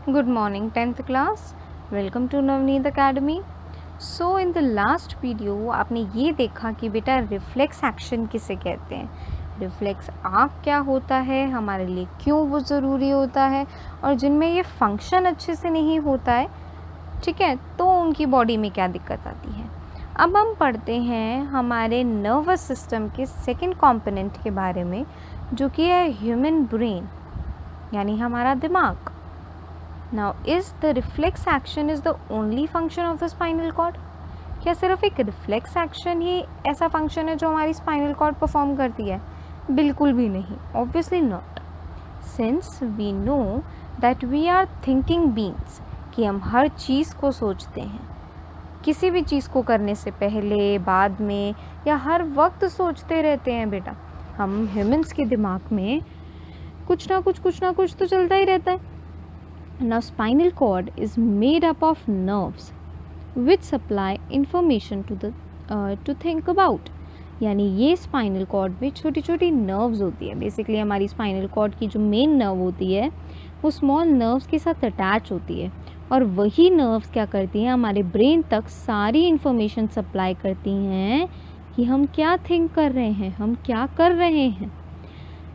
Good morning 10th class. Welcome to Navneet Academy. So in the last video आपने ये देखा कि बेटा रिफ्लेक्स एक्शन किसे कहते हैं, रिफ्लेक्स आँख क्या होता है, हमारे लिए क्यों वो ज़रूरी होता है और जिनमें ये फंक्शन अच्छे से नहीं होता है, ठीक है, तो उनकी बॉडी में क्या दिक्कत आती है। अब हम पढ़ते हैं हमारे नर्वस सिस्टम के सेकंड कंपोनेंट के बारे में, जो कि है ह्यूमन ब्रेन, यानी हमारा दिमाग। Now, is the reflex action is the only function of the spinal cord? क्या सिर्फ एक रिफ्लेक्स एक्शन ही ऐसा फंक्शन है जो हमारी स्पाइनल कॉर्ड परफॉर्म करती है? बिल्कुल भी नहीं, obviously not. Since we know that we are thinking beings, कि हम हर चीज़ को सोचते हैं, किसी भी चीज़ को करने से पहले, बाद में या हर वक्त सोचते रहते हैं बेटा। हम ह्यूमंस के दिमाग में कुछ ना कुछ तो चलता ही रहता है। Now spinal cord is made up of nerves which supply information to think about. यानी ये स्पाइनल कॉर्ड में छोटी छोटी नर्व्स होती है। बेसिकली हमारी स्पाइनल कॉर्ड की जो मेन नर्व होती है वो स्मॉल नर्व्स के साथ अटैच होती है, और वही नर्व्स क्या करती हैं, हमारे ब्रेन तक सारी इंफॉर्मेशन सप्लाई करती हैं कि हम क्या थिंक कर रहे हैं, हम क्या कर रहे हैं।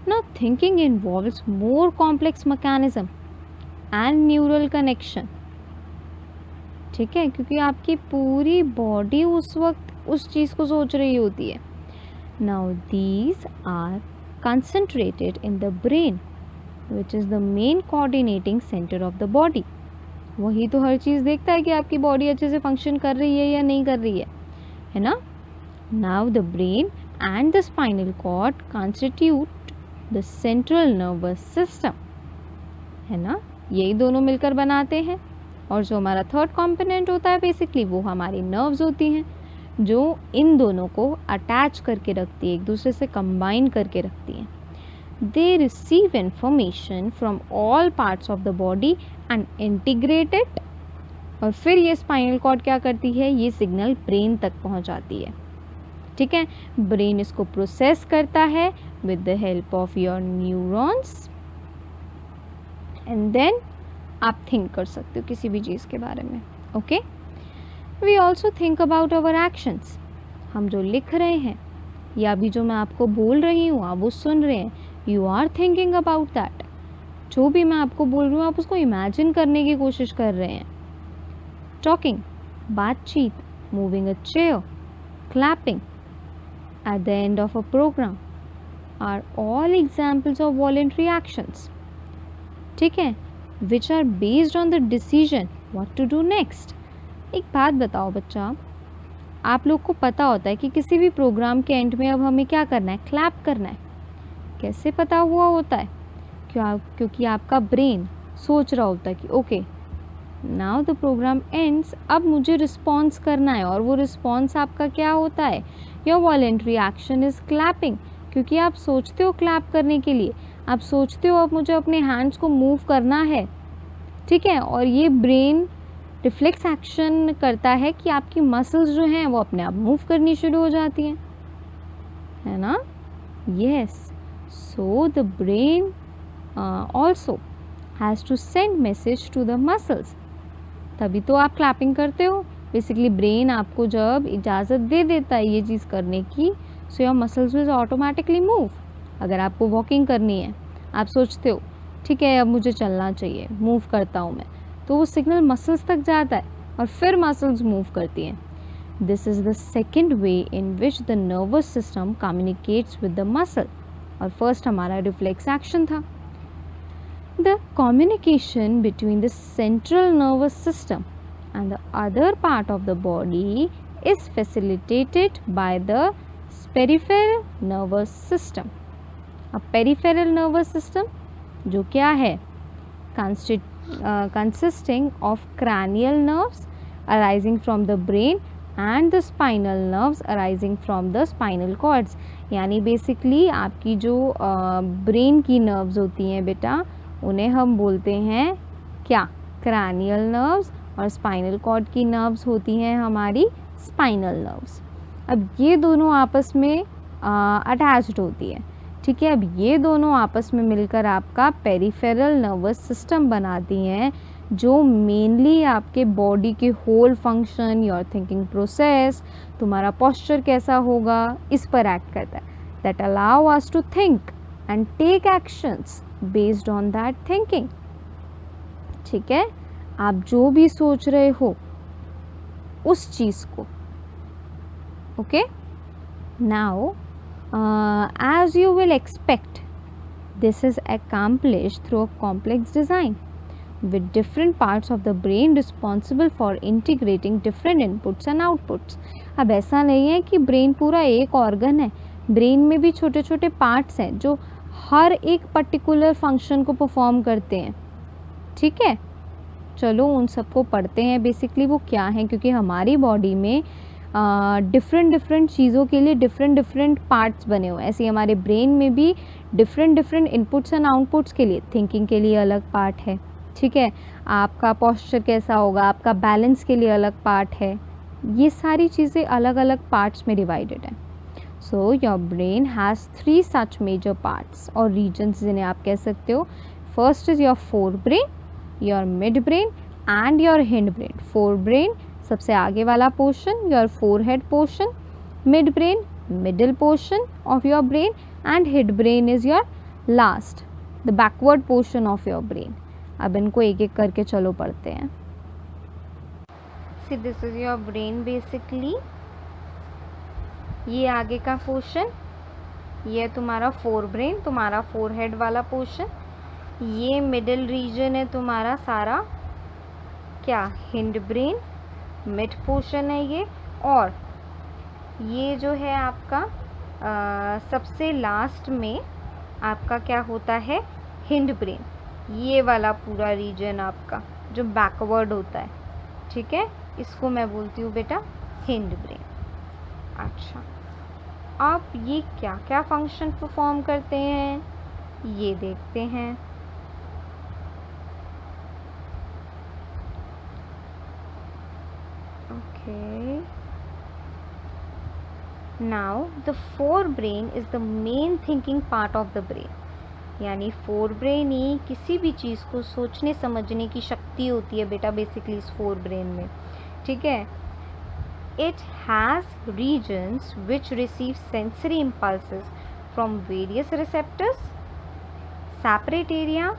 Now thinking involves more complex mechanism and neural connection, ठीक है, क्योंकि आपकी पूरी बॉडी उस वक्त उस चीज़ को सोच रही होती है। Now these are concentrated in the brain which is the main coordinating centre of the body. वही तो हर चीज़ देखता है कि आपकी बॉडी अच्छे से फंक्शन कर रही है या नहीं कर रही है ना। Now the brain and the spinal cord constitute the central nervous system, है ना, यही दोनों मिलकर बनाते हैं। और जो हमारा थर्ड कंपोनेंट होता है बेसिकली वो हमारी नर्व्स होती हैं, जो इन दोनों को अटैच करके रखती है, एक दूसरे से कंबाइन करके रखती हैं। They receive information from all parts of the body and integrate it, और फिर ये स्पाइनल कॉर्ड क्या करती है, ये सिग्नल ब्रेन तक पहुंचाती है, ठीक है। ब्रेन इसको प्रोसेस करता है with the help of your neurons, and then आप थिंक कर सकते हो किसी भी चीज़ के बारे में। Okay, we also think about our actions. हम जो लिख रहे हैं या अभी जो मैं आपको बोल रही हूँ आप वो सुन रहे हैं, you are thinking about that. जो भी मैं आपको बोल रही हूँ आप उसको इमेजिन करने की कोशिश कर रहे हैं। टॉकिंग, बातचीत, moving a chair, clapping at the end of a programme are all examples of voluntary actions, ठीक है, which are based on the decision what to do next. एक बात बताओ बच्चा, आप लोग को पता होता है कि किसी भी प्रोग्राम के एंड में अब हमें क्या करना है, क्लैप करना है। कैसे पता हुआ होता है? क्योंकि आपका ब्रेन सोच रहा होता है कि okay now the programme ends, अब मुझे रिस्पॉन्स करना है, और वो रिस्पॉन्स आपका क्या होता है, your voluntary action is clapping, क्योंकि आप सोचते हो क्लैप करने के लिए, आप सोचते हो अब मुझे अपने हैंड्स को मूव करना है, ठीक है, और ये ब्रेन रिफ्लेक्स एक्शन करता है कि आपकी मसल्स जो हैं वो अपने आप मूव करनी शुरू हो जाती हैं, है ना। Yes, so the brain also has to send message to the muscles, तभी तो आप क्लैपिंग करते हो। बेसिकली ब्रेन आपको जब इजाज़त दे देता है ये चीज़ करने की, so your muscles will automatically move. अगर आपको वॉकिंग करनी है, आप सोचते हो ठीक है अब मुझे चलना चाहिए, मूव करता हूँ मैं, तो वो सिग्नल मसल्स तक जाता है और फिर मसल्स मूव करती हैं। This is the second way in which the nervous system communicates with the muscle. और फर्स्ट हमारा रिफ्लेक्स एक्शन था। The communication between the central nervous system and the other part of the body is facilitated by the peripheral nervous system. अब peripheral nervous system जो क्या है, consisting of cranial nerves arising from the brain and the spinal nerves arising from the spinal cords. यानी basically आपकी जो brain की nerves होती हैं बेटा, उन्हें हम बोलते हैं क्या, क्रैनियल नर्व्स, और स्पाइनल कॉर्ड की नर्व्स होती हैं हमारी स्पाइनल नर्व्स। अब ये दोनों आपस में अटैच्ड होती है, ठीक है। अब ये दोनों आपस में मिलकर आपका पेरिफेरल नर्वस सिस्टम बनाती हैं, जो मेनली आपके बॉडी के whole function, your thinking process, तुम्हारा पोस्चर कैसा होगा, इस पर एक्ट करता है. That allow us to think and take actions based on that thinking. ठीक है, आप जो भी सोच रहे हो उस चीज़ को. Okay, now as you will expect, this is accomplished through a complex design with different parts of the brain responsible for integrating different inputs and outputs. अब ऐसा नहीं है कि ब्रेन पूरा एक ऑर्गन है, ब्रेन में भी छोटे छोटे पार्ट्स हैं जो हर एक पर्टिकुलर फंक्शन को परफॉर्म करते हैं. ठीक है, चलो उन सबको पढ़ते हैं बेसिकली वो क्या हैं, क्योंकि हमारी बॉडी में डिफरेंट चीज़ों के लिए डिफरेंट पार्ट्स बने हुए हैं. ऐसे हमारे ब्रेन में भी डिफरेंट इनपुट्स एंड आउटपुट्स के लिए, थिंकिंग के लिए अलग पार्ट है. ठीक है, आपका पोस्चर कैसा होगा, आपका बैलेंस के लिए अलग पार्ट है. ये सारी चीज़ें अलग अलग पार्ट्स में डिवाइडेड हैं. So your brain has 3 such major parts और रीजन्स जिन्हें आप कह सकते हो. First is your forebrain, your midbrain and your hindbrain. Forebrain सबसे आगे वाला portion, your forehead portion. Midbrain middle portion of your brain and hindbrain is your last, the backward portion of your brain. अब इनको एक एक करके चलो पढ़ते हैं. See this is your brain basically. ये आगे का पोर्शन, ये तुम्हारा फोर ब्रेन, तुम्हारा फोरहेड वाला पोर्शन. ये मिडिल रीजन है तुम्हारा सारा क्या, हिंड ब्रेन, मिड पोर्शन है ये. और ये जो है आपका सबसे लास्ट में आपका क्या होता है, हिंड ब्रेन. ये वाला पूरा रीजन आपका जो बैकवर्ड होता है. ठीक है, इसको मैं बोलती हूँ बेटा हिंड ब्रेन. अच्छा, अब ये क्या क्या फंक्शन परफॉर्म करते हैं ये देखते हैं. Okay. Now the forebrain is the main thinking part of the brain. यानी forebrain ही किसी भी चीज़ को सोचने समझने की शक्ति होती है बेटा बेसिकली इस forebrain में. ठीक है, it has regions which receive sensory impulses from various receptors. Separate area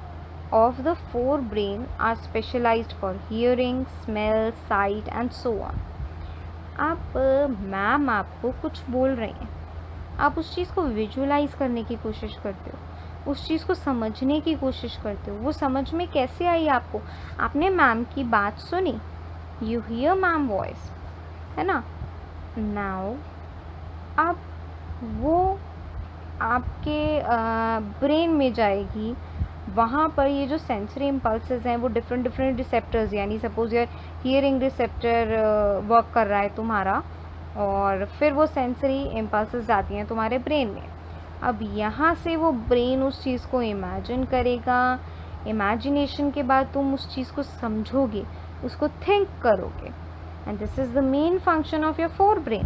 of the forebrain are specialized for hearing, smell, sight and so on. आप मैम आपको कुछ बोल रही हैं, आप उस चीज़ को विजुलाइज करने की कोशिश करते हो, उस चीज़ को समझने की कोशिश करते हो. वो समझ में कैसे आई आपको, आपने मैम की बात सुनी, यू हियर मैम वॉइस, है ना. नाउ अब वो आपके ब्रेन में जाएगी, वहाँ पर ये जो सेंसरी इम्पल्सेस हैं वो डिफरेंट रिसेप्टर्स, यानी सपोज यार हियरिंग रिसेप्टर वर्क कर रहा है तुम्हारा, और फिर वो सेंसरी इम्पल्सेस जाती हैं तुम्हारे ब्रेन में. अब यहाँ से वो ब्रेन उस चीज़ को इमेजिन करेगा. इमेजिनेशन के बाद तुम उस चीज़ को समझोगे, उसको थिंक करोगे, and this is the main function of your fore brain.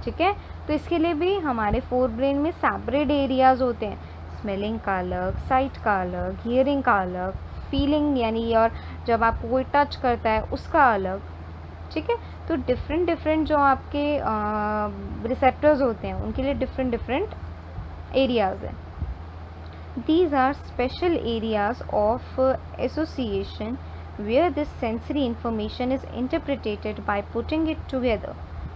ठीक है, तो इसके लिए भी हमारे फोर ब्रेन में सेपरेट एरियाज़ होते हैं. स्मेलिंग का अलग, साइट का अलग, हियरिंग का अलग, फीलिंग यानी और जब आपको कोई टच करता है उसका अलग. ठीक है, तो डिफरेंट जो आपके रिसेप्टर्स होते हैं उनके लिए डिफरेंट एरियाज़ हैं. These are special areas of association where this sensory information is interpreted by putting it together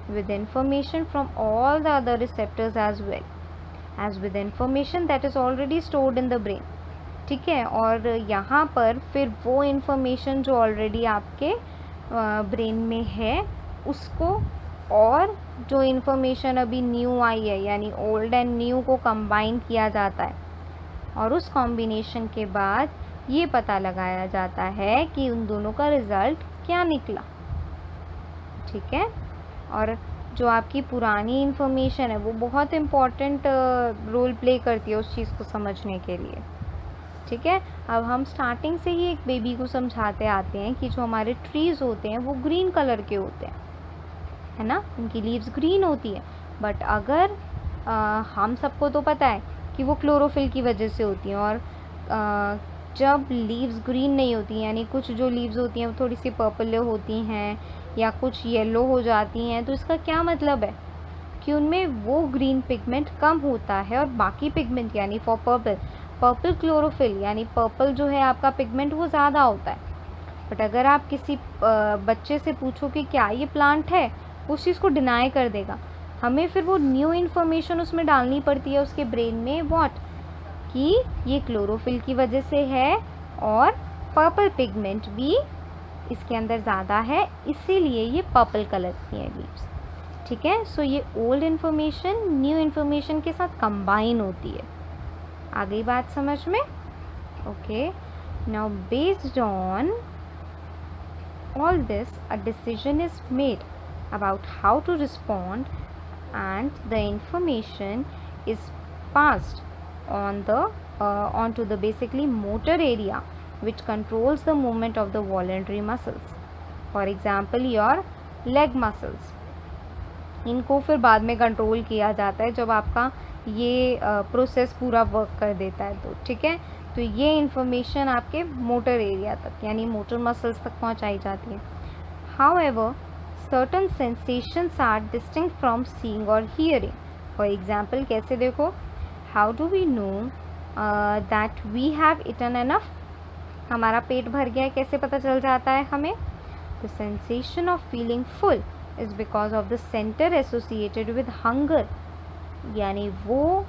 with information from all the other receptors as well as with information that is already stored in the brain. ठीक है, और यहाँ पर फिर वो information जो already आपके brain में है उसको और जो information अभी न्यू आई है यानी ओल्ड एंड न्यू को कंबाइन किया जाता है, और उस कॉम्बिनेशन के बाद ये पता लगाया जाता है कि उन दोनों का रिज़ल्ट क्या निकला. ठीक है, और जो आपकी पुरानी इन्फॉर्मेशन है वो बहुत इम्पॉर्टेंट रोल प्ले करती है उस चीज़ को समझने के लिए. ठीक है, अब हम स्टार्टिंग से ही एक बेबी को समझाते आते हैं कि जो हमारे ट्रीज़ होते हैं वो ग्रीन कलर के होते हैं, है ना, उनकी लीव्स ग्रीन होती है. बट अगर हम सबको तो पता है कि वो क्लोरोफिल की वजह से होती हैं, और जब लीव्स ग्रीन नहीं होती, यानी कुछ जो लीव्स होती हैं वो थोड़ी सी पर्पल होती हैं या कुछ येलो हो जाती हैं, तो इसका क्या मतलब है कि उनमें वो ग्रीन पिगमेंट कम होता है और बाकी पिगमेंट यानी फॉर पर्पल क्लोरोफिल यानी पर्पल जो है आपका पिगमेंट वो ज़्यादा होता है। बट अगर आप किसी बच्चे से पूछो कि क्या ये प्लांट है, उस चीज़ को डिनाई कर देगा। हमें फिर वो न्यू इन्फॉर्मेशन उसमें डालनी पड़ती है उसके ब्रेन में, व्हाट, कि ये क्लोरोफिल की वजह से है और पर्पल पिगमेंट भी इसके अंदर ज़्यादा है, इसीलिए ये पर्पल कलर की है लीव्स। ठीक है, सो ये ओल्ड इन्फॉर्मेशन न्यू इन्फॉर्मेशन के साथ कंबाइन होती है। आ गई बात समझ में? Okay, now based on all this a decision is made about how to respond, and the information is passed onto the basically motor area which controls the movement of the voluntary muscles. For example, your leg muscles, इनको फिर बाद में control किया जाता है जब आपका ये प्रोसेस पूरा वर्क कर देता है तो। ठीक है, तो ये इन्फॉर्मेशन आपके मोटर एरिया तक यानी मोटर मसल्स तक पहुंचाई जाती है। However certain sensations are distinct from seeing और हियरिंग। फॉर एग्जांपल, कैसे देखो, how do we know that we have eaten enough, हमारा पेट भर गया है, कैसे पता चल जाता है हमें? The sensation of feeling full is because of the centre associated with hunger, यानी वो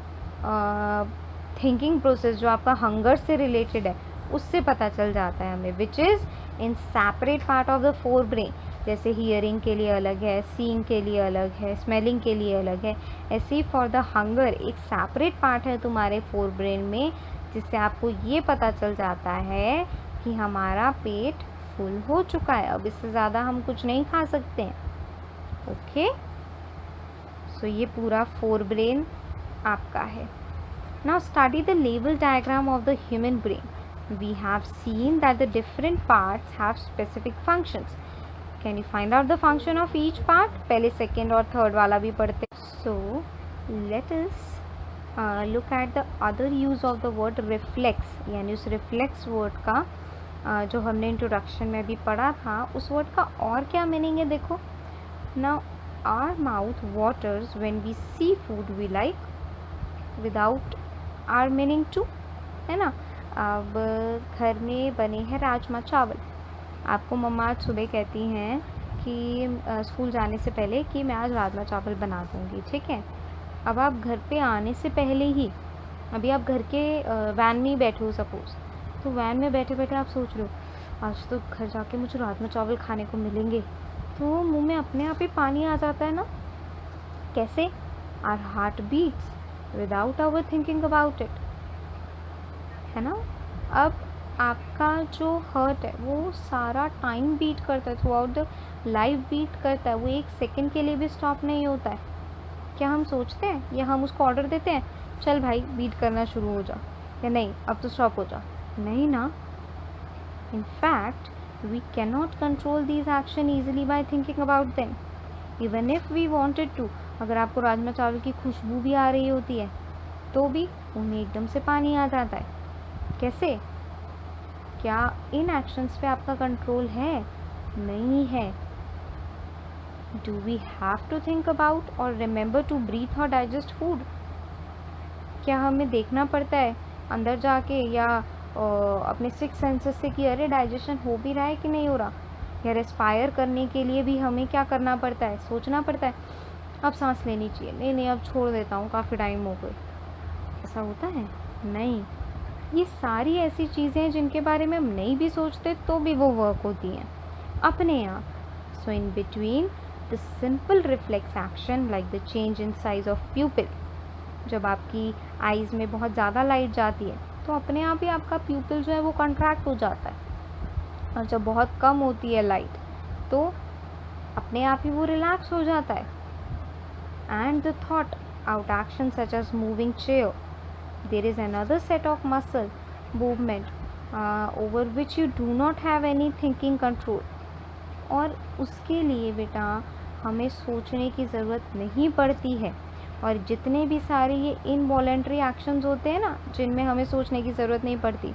थिंकिंग प्रोसेस जो आपका हंगर से रिलेटेड है उससे पता चल जाता है हमें, which is in separate part of the fore brain. जैसे हियरिंग के लिए अलग है, सीइंग के लिए अलग है, स्मेलिंग के लिए अलग है, ऐसे फॉर द हंगर एक सेपरेट पार्ट है तुम्हारे फोर ब्रेन में, जिससे आपको ये पता चल जाता है कि हमारा पेट फुल हो चुका है, अब इससे ज़्यादा हम कुछ नहीं खा सकते हैं। ओके, सो ये पूरा फोर ब्रेन आपका है। Now study the level diagram of the human brain. We have seen that the different parts have specific functions. Can you find out the function of each part? पहले second और third वाला भी पढ़ते। So let us look at the other use of the word reflex, यानी उस reflex word का जो हमने इंट्रोडक्शन में भी पढ़ा था, उस वर्ड का और क्या मीनिंग है देखो। Now our mouth waters when we see food we like without our meaning to, है ना। अब घर में बने हैं राजमा चावल, आपको मम्मा आज सुबह कहती हैं कि स्कूल जाने से पहले कि मैं आज राजमा चावल बना दूँगी, ठीक है। अब आप घर पे आने से पहले ही, अभी आप घर के वैन में ही बैठे हो सपोज़, तो वैन में बैठे बैठे आप सोच रहे हो आज तो घर जाके मुझे राजमा चावल खाने को मिलेंगे, तो मुंह में अपने आप ही पानी आ जाता है ना। कैसे? Our heart beats without our thinking about it, है ना। अब आपका जो हार्ट है वो सारा टाइम बीट करता है, throughout the life beat करता है, वो एक सेकंड के लिए भी स्टॉप नहीं होता है। क्या हम सोचते हैं या हम उसको ऑर्डर देते हैं चल भाई बीट करना शुरू हो जा, या नहीं अब तो स्टॉप हो जा? नहीं ना। In fact we can not control these action easily by thinking about them even if we wanted to. अगर आपको राजमा चावल की खुशबू भी आ रही होती है तो भी उनमें एकदम से पानी आ जाता है। कैसे? क्या इन एक्शंस पे आपका कंट्रोल है? नहीं है। Do we have to think about और रिमेंबर टू ब्रीथ और डाइजेस्ट फूड? क्या हमें देखना पड़ता है अंदर जाके या अपने सिक्स सेंसेस से कि अरे डाइजेशन हो भी रहा है कि नहीं हो रहा, या रेस्पायर करने के लिए भी हमें क्या करना पड़ता है, सोचना पड़ता है अब सांस लेनी चाहिए, नहीं अब छोड़ देता हूँ काफ़ी टाइम हो गई, ऐसा होता है? नहीं। ये सारी ऐसी चीज़ें हैं जिनके बारे में हम नहीं भी सोचते तो भी वो वर्क होती हैं अपने आप। So in between the simple reflex action like the change in size of pupil, जब आपकी आइज़ में बहुत ज़्यादा लाइट जाती है तो अपने आप ही आपका प्यूपिल जो है वो कंट्रैक्ट हो जाता है, और जब बहुत कम होती है लाइट तो अपने आप ही वो रिलैक्स हो जाता है। And the thought out action such as moving chair, there is another set of muscle movement over which you do not have any thinking control, और उसके लिए बेटा हमें सोचने की ज़रूरत नहीं पड़ती है। और जितने भी सारे ये इनवॉलेंट्री एक्शंस होते हैं ना जिनमें हमें सोचने की ज़रूरत नहीं पड़ती,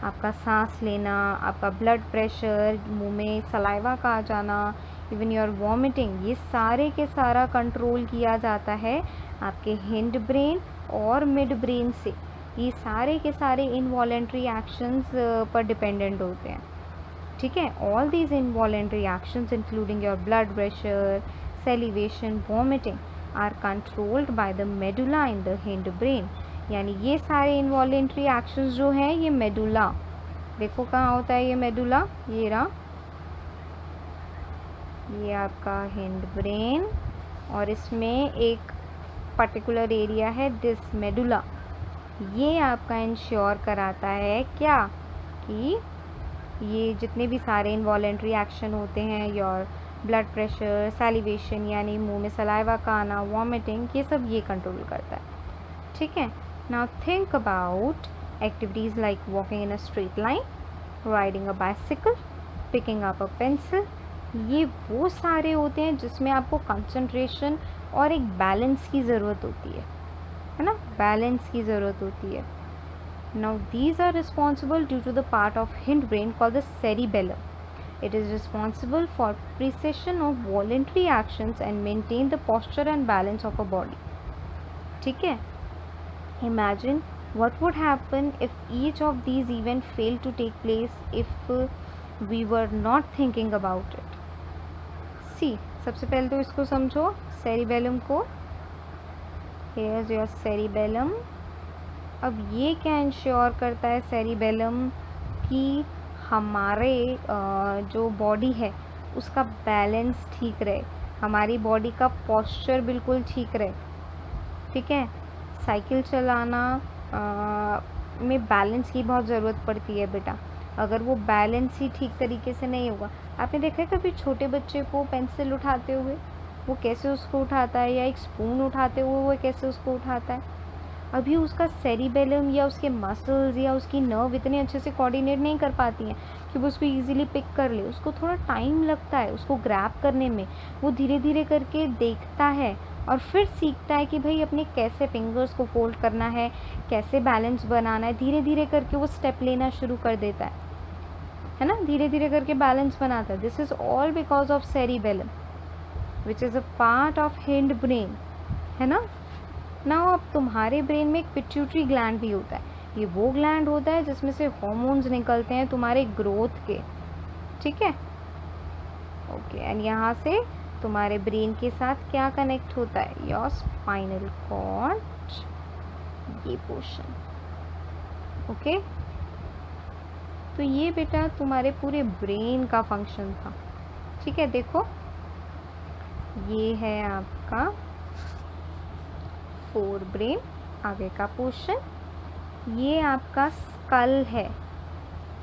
आपका सांस लेना, आपका ब्लड प्रेशर, मुंह में सलाइवा का आ जाना, इवन योर वॉमिटिंग, ये सारे के सारा कंट्रोल किया जाता है आपके हिंड ब्रेन और मिड ब्रेन से। ये सारे के सारे इनवॉलेंट्री एक्शंस पर डिपेंडेंट होते हैं, ठीक है। All these involuntary actions including your blood pressure, salivation, vomiting are controlled by the medulla in the hind brain. यानी ये सारे इनवॉलेंट्री एक्शंस जो हैं ये मेडुला, देखो कहाँ होता है ये मेडुला, ये रहा, ये आपका हिंड ब्रेन, और इसमें एक पर्टिकुलर एरिया है दिस मेडुला। ये आपका इंश्योर कराता है क्या कि ये जितने भी सारे इनवॉलेंट्री एक्शन होते हैं, योर ब्लड प्रेशर, सैलिवेशन यानी मुंह में सलाइवा का आना, वॉमिटिंग, ये सब ये कंट्रोल करता है, ठीक है। Now think about activities like walking in a straight line, riding a bicycle, picking up a pencil. ये वो सारे होते हैं जिसमें आपको कंसंट्रेशन और एक बैलेंस की ज़रूरत होती है ना, बैलेंस की ज़रूरत होती है। Now these are responsible due to the part of hindbrain called the cerebellum. It is responsible for precision of voluntary actions and maintain the posture and balance of a body. ठीक है? Imagine what would happen if each of these events failed to take place if we were not thinking about it. See, सबसे पहले तो इसको समझो, cerebellum को. Here's your cerebellum. अब ये क्या इंश्योर करता है सेरिबेलम कि हमारे जो बॉडी है उसका बैलेंस ठीक रहे, हमारी बॉडी का पोस्चर बिल्कुल ठीक रहे, ठीक है। साइकिल चलाना में बैलेंस की बहुत ज़रूरत पड़ती है बेटा, अगर वो बैलेंस ही ठीक तरीके से नहीं होगा। आपने देखा है कभी छोटे बच्चे को पेंसिल उठाते हुए, वो कैसे उसको उठाता है, या एक स्पून उठाते हुए वो कैसे उसको उठाता है। अभी उसका सेरिबेलम या उसके मसल्स या उसकी नर्व इतने अच्छे से कोऑर्डिनेट नहीं कर पाती हैं कि वो उसको इजीली पिक कर ले, उसको थोड़ा टाइम लगता है उसको ग्रैब करने में। वो धीरे धीरे करके देखता है और फिर सीखता है कि भाई अपने कैसे फिंगर्स को फोल्ड करना है, कैसे बैलेंस बनाना है। धीरे धीरे करके वो स्टेप लेना शुरू कर देता है ना, धीरे धीरे करके बैलेंस बनाता है। This is all because of cerebellum which is a part of hind brain, है ना। ना अब तुम्हारे ब्रेन में एक पिट्यूटरी ग्लैंड भी होता है, ये वो ग्लैंड होता है जिसमें से हॉर्मोन्स निकलते हैं तुम्हारे ग्रोथ के, ठीक है। ओके, एंड यहाँ से तुम्हारे ब्रेन के साथ क्या कनेक्ट होता है, योर स्पाइनल कॉर्ड, ये पोर्शन, ओके। तो ये बेटा तुम्हारे पूरे ब्रेन का फंक्शन था, ठीक है। देखो ये है आपका फोर ब्रेन, आगे का पोर्शन, ये आपका स्कल है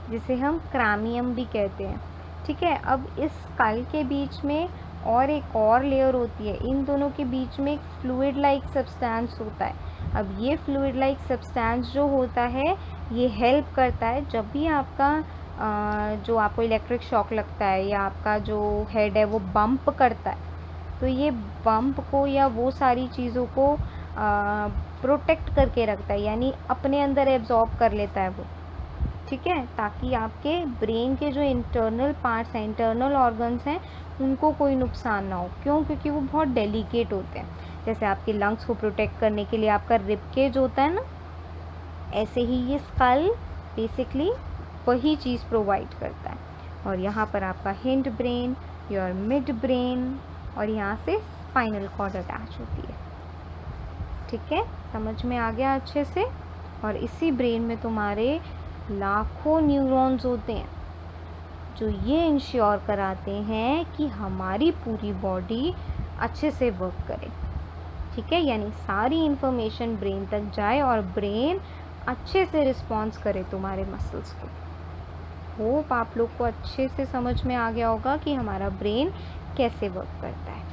जिसे हम क्रैनियम भी कहते हैं, ठीक है। अब इस स्कल के बीच में और एक और लेयर होती है, इन दोनों के बीच में एक फ्लूइड लाइक सब्सटेंस होता है। अब ये फ्लूइड लाइक सब्सटेंस जो होता है ये हेल्प करता है जब भी आपका जो आपको इलेक्ट्रिक शॉक लगता है या आपका जो हेड है वो बम्प करता है, तो ये बम्प को या वो सारी चीज़ों को प्रोटेक्ट करके रखता है, यानी अपने अंदर एब्जॉर्ब कर लेता है वो, ठीक है, ताकि आपके ब्रेन के जो इंटरनल पार्ट्स हैं, इंटरनल ऑर्गन्स हैं, उनको कोई नुकसान ना हो। क्यों? क्योंकि वो बहुत डेलिकेट होते हैं। जैसे आपके लंग्स को प्रोटेक्ट करने के लिए आपका रिब केज होता है ना, ऐसे ही ये स्कल बेसिकली वही चीज़ प्रोवाइड करता है। और यहाँ पर आपका hind brain, your mid brain, और यहाँ से स्पाइनल कॉर्ड अटैच होती है, ठीक है। समझ में आ गया अच्छे से। और इसी ब्रेन में तुम्हारे लाखों न्यूरॉन्स होते हैं जो ये इंश्योर कराते हैं कि हमारी पूरी बॉडी अच्छे से वर्क करे, ठीक है। यानी सारी इन्फॉर्मेशन ब्रेन तक जाए और ब्रेन अच्छे से रिस्पॉन्स करे तुम्हारे मसल्स को। होप आप लोग को अच्छे से समझ में आ गया होगा कि हमारा ब्रेन कैसे वर्क करता है।